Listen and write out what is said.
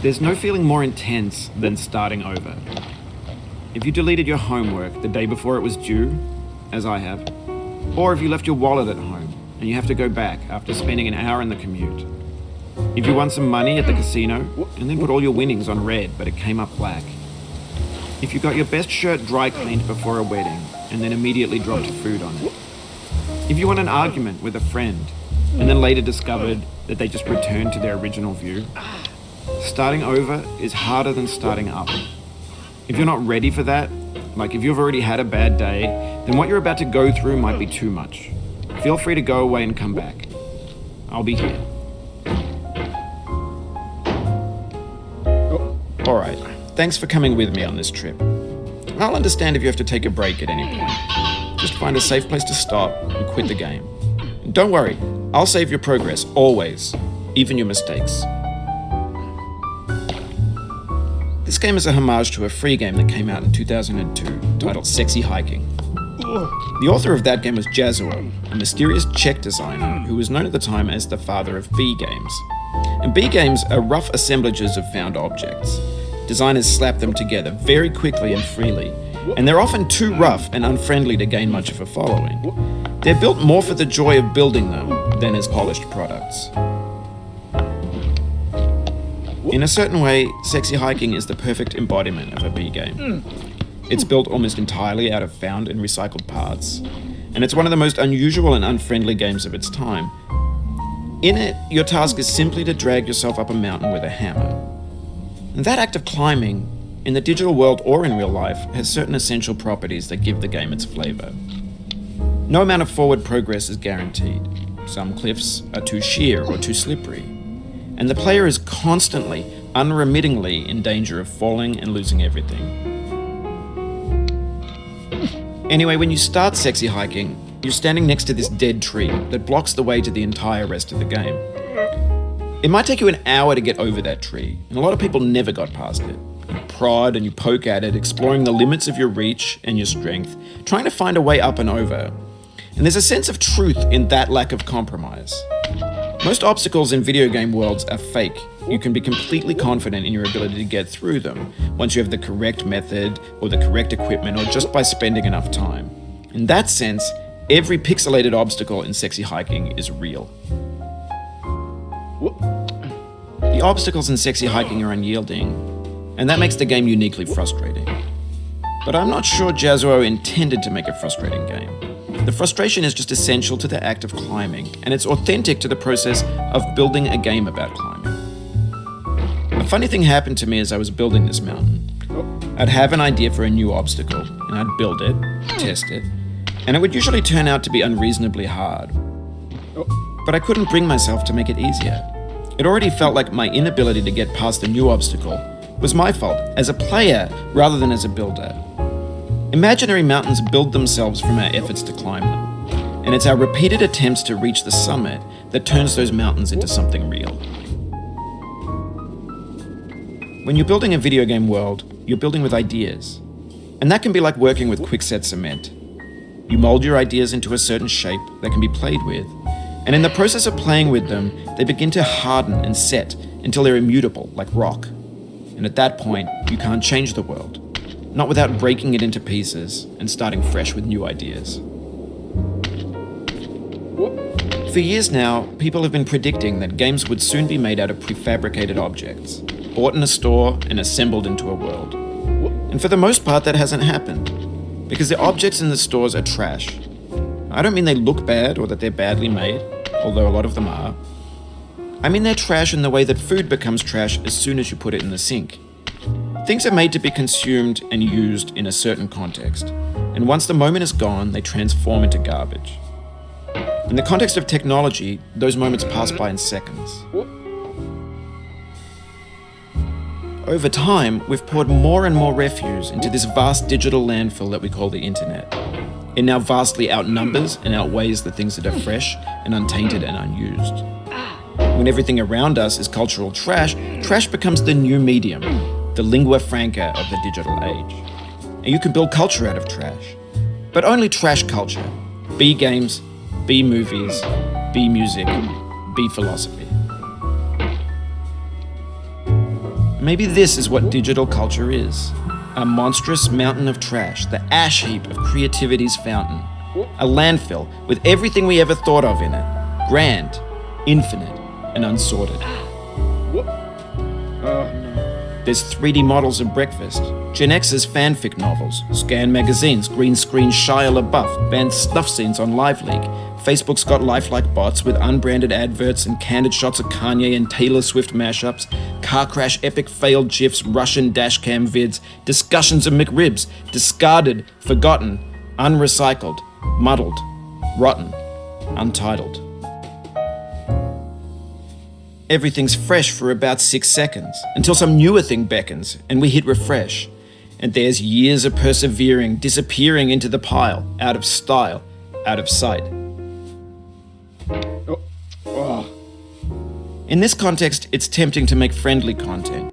There's no feeling more intense than starting over. If you deleted your homework the day before it was due, as I have, or if you left your wallet at home and you have to go back after spending an hour in the commute. If you won some money at the casino and then put all your winnings on red but it came up black. If you got your best shirt dry cleaned before a wedding and then immediately dropped food on it. If you won an argument with a friend and then later discovered that they just returned to their original view. Starting over is harder than starting up. If you're not ready for that, like if you've already had a bad day, then what you're about to go through might be too much. Feel free to go away and come back. I'll be here. Alright, thanks for coming with me on this trip. I'll understand if you have to take a break at any point. Just find a safe place to stop and quit the game. And don't worry, I'll save your progress, always, even your mistakes. This game is a homage to a free game that came out in 2002 titled Sexy Hiking. The author of that game was Jazzuo, a mysterious Czech designer who was known at the time as the father of B games. And B games are rough assemblages of found objects. Designers slap them together very quickly and freely, and they're often too rough and unfriendly to gain much of a following. They're built more for the joy of building them than as polished products. In a certain way, Sexy Hiking is the perfect embodiment of a B game. It's built almost entirely out of found and recycled parts, and it's one of the most unusual and unfriendly games of its time. In it, your task is simply to drag yourself up a mountain with a hammer. And that act of climbing, in the digital world or in real life, has certain essential properties that give the game its flavor. No amount of forward progress is guaranteed. Some cliffs are too sheer or too slippery. And the player is constantly, unremittingly in danger of falling and losing everything. Anyway, when you start Sexy Hiking, you're standing next to this dead tree that blocks the way to the entire rest of the game. It might take you an hour to get over that tree, and a lot of people never got past it. You prod and you poke at it, exploring the limits of your reach and your strength, trying to find a way up and over. And there's a sense of truth in that lack of compromise. Most obstacles in video game worlds are fake. You can be completely confident in your ability to get through them once you have the correct method or the correct equipment or just by spending enough time. In that sense, every pixelated obstacle in Sexy Hiking is real. The obstacles in Sexy Hiking are unyielding, and that makes the game uniquely frustrating. But I'm not sure Jazzuo intended to make a frustrating game. The frustration is just essential to the act of climbing, and it's authentic to the process of building a game about climbing. A funny thing happened to me as I was building this mountain. I'd have an idea for a new obstacle, and I'd build it, test it, and it would usually turn out to be unreasonably hard. But I couldn't bring myself to make it easier. It already felt like my inability to get past a new obstacle was my fault as a player rather than as a builder. Imaginary mountains build themselves from our efforts to climb them, and it's our repeated attempts to reach the summit that turns those mountains into something real. When you're building a video game world, you're building with ideas, and that can be like working with quickset cement. You mold your ideas into a certain shape that can be played with, and in the process of playing with them, they begin to harden and set until they're immutable, like rock. And at that point, you can't change the world. Not without breaking it into pieces and starting fresh with new ideas. For years now, people have been predicting that games would soon be made out of prefabricated objects, bought in a store and assembled into a world. And for the most part, that hasn't happened, because the objects in the stores are trash. I don't mean they look bad or that they're badly made, although a lot of them are. I mean they're trash in the way that food becomes trash as soon as you put it in the sink. Things are made to be consumed and used in a certain context, and once the moment is gone, they transform into garbage. In the context of technology, those moments pass by in seconds. Over time, we've poured more and more refuse into this vast digital landfill that we call the internet. It now vastly outnumbers and outweighs the things that are fresh and untainted and unused. When everything around us is cultural trash, trash becomes the new medium, the lingua franca of the digital age. And you can build culture out of trash. But only trash culture. B games, B movies, B music, B philosophy. Maybe this is what digital culture is. A monstrous mountain of trash, the ash heap of creativity's fountain. A landfill with everything we ever thought of in it. Grand, infinite, and unsorted. There's 3D models of breakfast, Gen X's fanfic novels, Scan magazines, green screen Shia LaBeouf, banned snuff scenes on LiveLeak. Facebook's got lifelike bots with unbranded adverts and candid shots of Kanye and Taylor Swift mashups, car crash epic failed GIFs, Russian dashcam vids, discussions of McRibs, discarded, forgotten, unrecycled, muddled, rotten, untitled. Everything's fresh for about 6 seconds, until some newer thing beckons, and we hit refresh. And there's years of persevering, disappearing into the pile, out of style, out of sight. In this context, it's tempting to make friendly content.